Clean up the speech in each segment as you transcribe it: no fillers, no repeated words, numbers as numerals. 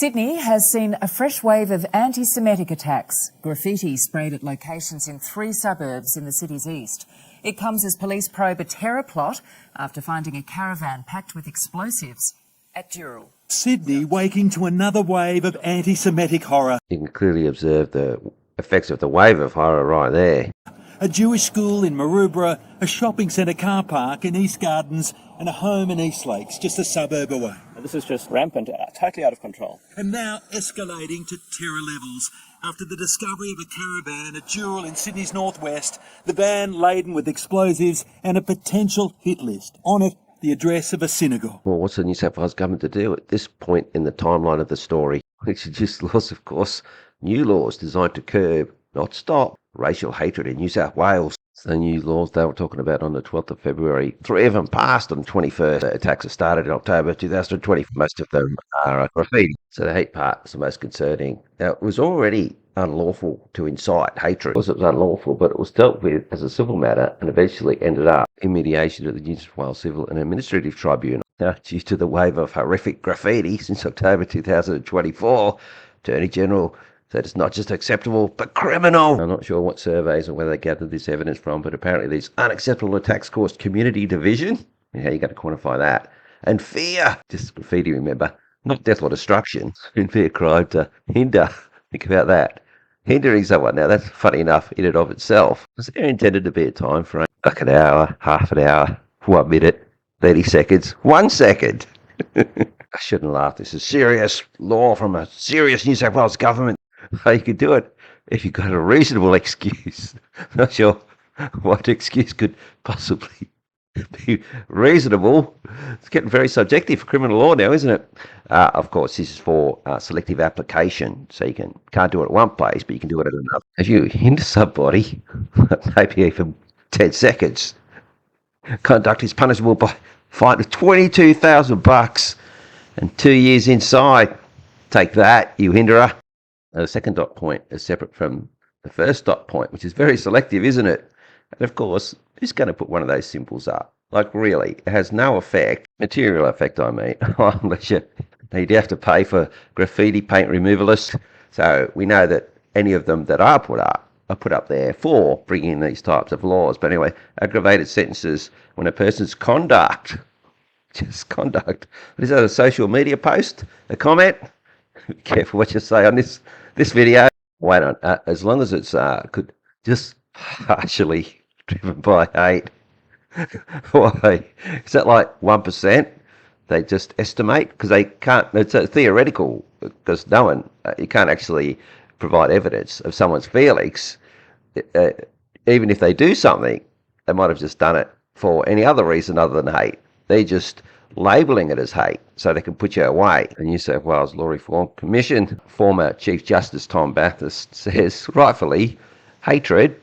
Sydney has seen a fresh wave of anti-Semitic attacks. Graffiti sprayed at locations in 3 suburbs in the city's east. It comes as police probe a terror plot after finding a caravan packed with explosives at Dural. Sydney waking to another wave of anti-Semitic horror. You can clearly observe the effects of the wave of horror right there. A Jewish school in Maroubra, a shopping centre car park in East Gardens, and a home in East Lakes, just a suburb away. This is just rampant, totally out of control. And now escalating to terror levels after the discovery of a caravan at Dural in Sydney's northwest, the van laden with explosives and a potential hit list. On it, the address of a synagogue. Well, what's the New South Wales government to do at this point in the timeline of the story? Introduce laws, of course, new laws designed to curb, not stop, racial hatred in New South Wales. So new laws they were talking about on the 12th of February. 3 of them passed on the 21st. The attacks have started in October 2020. Most of them are graffiti. So the hate part is the most concerning. Now, it was already unlawful to incite hatred. Of course, it was unlawful, but it was dealt with as a civil matter and eventually ended up in mediation at the New South Wales Civil and Administrative Tribunal. Now, due to the wave of horrific graffiti since October 2024, Attorney General said it's not just acceptable, but criminal. I'm not sure what surveys or whether they gathered this evidence from, but apparently these unacceptable attacks caused community division. How you got to quantify that? And fear. Just graffiti, remember. Not death or destruction. It's been fair crime to hinder. Think about that. Hindering someone. Now, that's funny enough in and of itself. Was there intended to be a time frame? Like an hour, half an hour, 1 minute, 30 seconds, 1 second. I shouldn't laugh. This is serious law from a serious New South Wales government. You could do it if you've got a reasonable excuse. Not sure what excuse could possibly be reasonable. It's getting very subjective for criminal law now, isn't it? Of course, this is for selective application, so you can't do it at one place, but you can do it at another. If you hinder somebody, maybe even 10 seconds, conduct is punishable by fine of $22,000 and 2 years inside. Take that, you hinderer. The second dot point is separate from the first dot point, which is very selective, isn't it? And of course, who's going to put one of those symbols up? Like, really, it has no effect, material effect, I mean, unless you have to pay for graffiti paint removalists. So we know that any of them that are put up there for bringing these types of laws. But anyway, aggravated sentences when a person's conduct, just conduct. What is that, a social media post? A comment? Be careful what you say on this video. Wait on, as long as it's could just partially driven by hate. Why? Is that like 1%? They just estimate because they can't. It's theoretical because no one, you can't actually provide evidence of someone's feelings. Even if they do something, they might have just done it for any other reason other than hate. They're just labelling it as hate so they can put you away. The New South Wales Law Reform Commission, former Chief Justice Tom Bathurst says, rightfully, hatred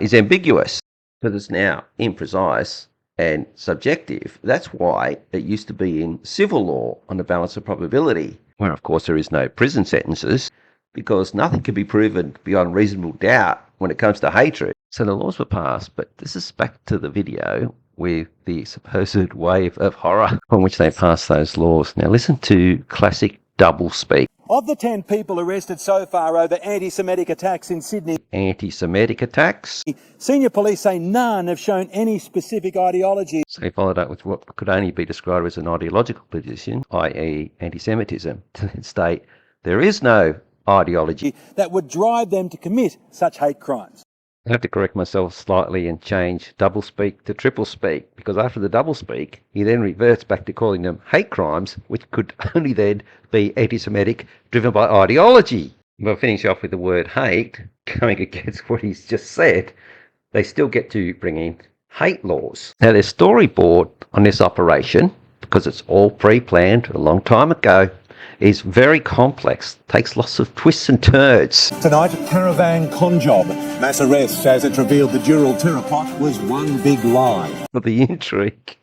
is ambiguous because it's now imprecise and subjective. That's why it used to be in civil law on the balance of probability, where of course there is no prison sentences because nothing can be proven beyond reasonable doubt when it comes to hatred. So the laws were passed, but this is back to the video with the supposed wave of horror on which they passed those laws. Now listen to classic doublespeak. Of the 10 people arrested so far over anti-Semitic attacks in Sydney, Anti-Semitic attacks? senior police say none have shown any specific ideology. So they followed up with what could only be described as an ideological position, i.e. anti-Semitism, to then state there is no ideology that would drive them to commit such hate crimes. I have to correct myself slightly and change doublespeak to triplespeak, because after the doublespeak, he then reverts back to calling them hate crimes, which could only then be anti-Semitic, driven by ideology. We'll finish off with the word hate, going against what he's just said. They still get to bring in hate laws. Now, their storyboard on this operation, because it's all pre-planned a long time ago, is very complex, takes lots of twists and turns. Tonight, caravan con job. Mass arrests as it revealed the Dural terror plot was one big lie. The intrigue,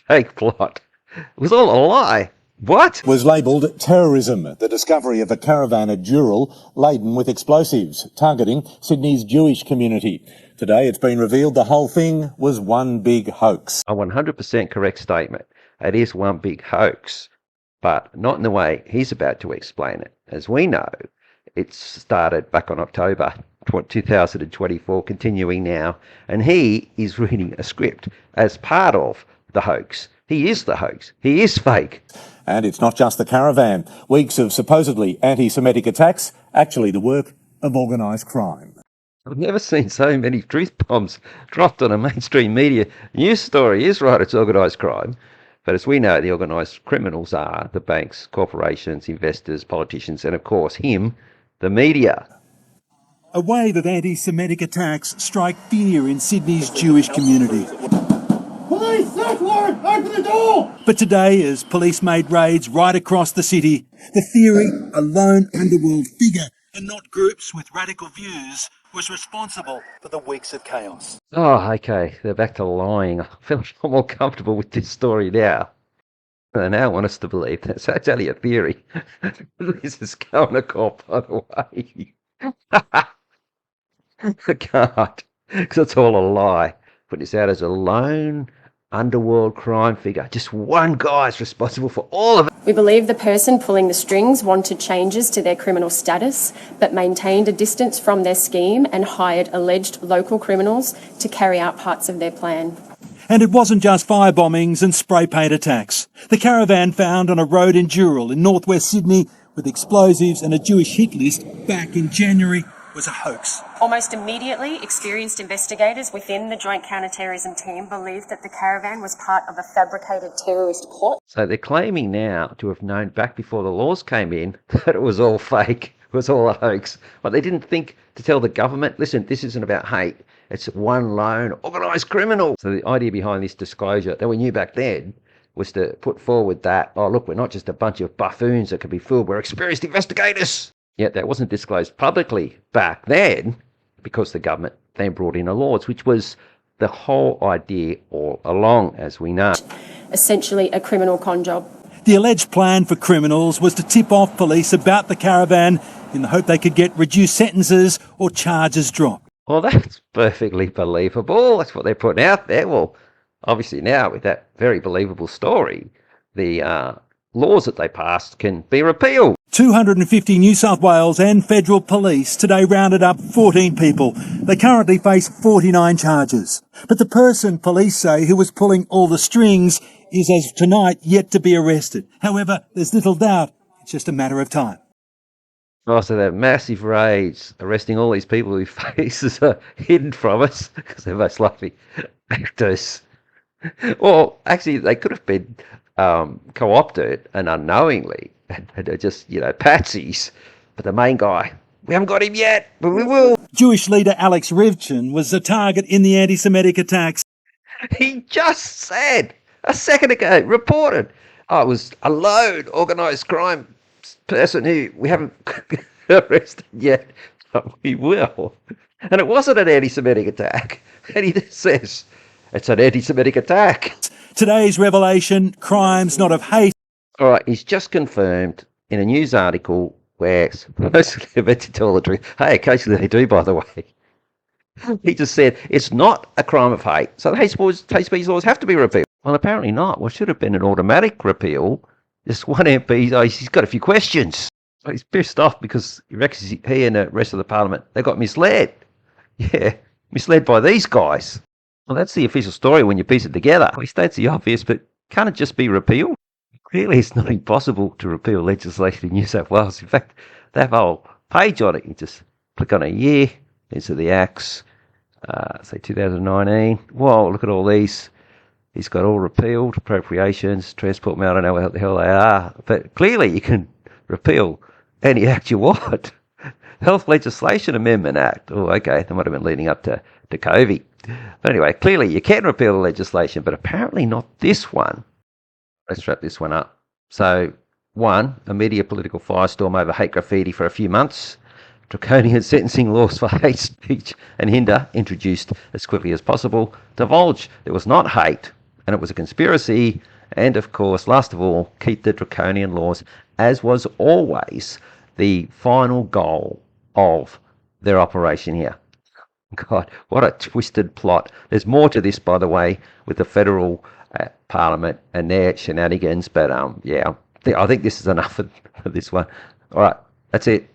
fake plot, it was all a lie. What? Was labelled terrorism. The discovery of a caravan at Dural laden with explosives, targeting Sydney's Jewish community. Today it's been revealed the whole thing was one big hoax. A 100% correct statement. It is one big hoax. but not in the way he's about to explain it. As we know, it started back on October 2024, continuing now, and he is reading a script as part of the hoax. He is the hoax. He is fake. And it's not just the caravan. Weeks of supposedly anti-Semitic attacks, actually the work of organised crime. I've never seen so many truth bombs dropped on a mainstream media news story. Is right, it's organised crime. But as we know, the organised criminals are the banks, corporations, investors, politicians, and of course him, the media. A wave of anti-Semitic attacks strike fear in Sydney's Jewish community. Police, search warrant, open the door! But today, as police made raids right across the city, the theory a lone underworld figure, and not groups with radical views, was responsible for the weeks of chaos. Oh, okay, they're back to lying. I feel a lot more comfortable with this story now. They now want us to believe that's only a theory. This is going to cop, by the way. I can't, because it's all a lie. Put this out as a lone underworld crime figure. Just one guy's responsible for all of it. We believe the person pulling the strings wanted changes to their criminal status, but maintained a distance from their scheme and hired alleged local criminals to carry out parts of their plan. And it wasn't just firebombings and spray paint attacks. The caravan found on a road in Dural in northwest Sydney with explosives and a Jewish hit list back in January was a hoax. Almost immediately, experienced investigators within the Joint Counter-Terrorism team believed that the caravan was part of a fabricated terrorist plot. So they're claiming now to have known back before the laws came in that it was all fake, it was all a hoax. But they didn't think to tell the government, listen, this isn't about hate, it's one lone organised criminal. So the idea behind this disclosure that we knew back then was to put forward that, oh look, we're not just a bunch of buffoons that can be fooled, we're experienced investigators. Yet that wasn't disclosed publicly back then because the government then brought in the laws, which was the whole idea all along, as we know. Essentially a criminal con job. The alleged plan for criminals was to tip off police about the caravan in the hope they could get reduced sentences or charges dropped. Well, that's perfectly believable. That's what they're putting out there. Well, obviously now with that very believable story, the laws that they passed can be repealed. 250 New South Wales and federal police today rounded up 14 people. They currently face 49 charges. But the person police say who was pulling all the strings is as of tonight yet to be arrested. However, there's little doubt it's just a matter of time. Oh, so they're massive raids, arresting all these people whose faces are hidden from us because they're most likely actors. Well, actually, they could have been co-opted and unknowingly, and they're just, patsies. But the main guy, we haven't got him yet, but we will. Jewish leader Alex Rivchin was a target in the anti-Semitic attacks. He just said a second ago, reported, it was a lone organised crime person who we haven't arrested yet, but we will. And it wasn't an anti-Semitic attack. And he just says, it's an anti-Semitic attack. Today's revelation, crimes not of hate. All right, he's just confirmed in a news article where supposedly they're meant to tell the truth. Hey, occasionally they do, by the way. He just said it's not a crime of hate, so the hate speech laws have to be repealed. Well, apparently not. Well, it should have been an automatic repeal. Just one MP, he's got a few questions. So he's pissed off because he reckons he and the rest of the parliament, they got misled. Yeah, misled by these guys. Well, that's the official story when you piece it together. He states the obvious, but can't it just be repealed? Clearly, it's not impossible to repeal legislation in New South Wales. In fact, they have a whole page on it. You just click on a year, into the acts, say 2019. Whoa, look at all these. He's got all repealed, appropriations, transport mail, I don't know what the hell they are. But clearly you can repeal any act you want. Health Legislation Amendment Act. Oh, okay, that might have been leading up to COVID. But anyway, clearly you can repeal the legislation, but apparently not this one. Let's wrap this one up. So, 1, a media political firestorm over hate graffiti for a few months. Draconian sentencing laws for hate speech and hinder introduced as quickly as possible. Divulge there was not hate and it was a conspiracy. And of course, last of all, keep the draconian laws, as was always the final goal of their operation here. God, what a twisted plot. There's more to this, by the way, with the federal Parliament and their shenanigans. But yeah, I think this is enough for this one. All right, that's it.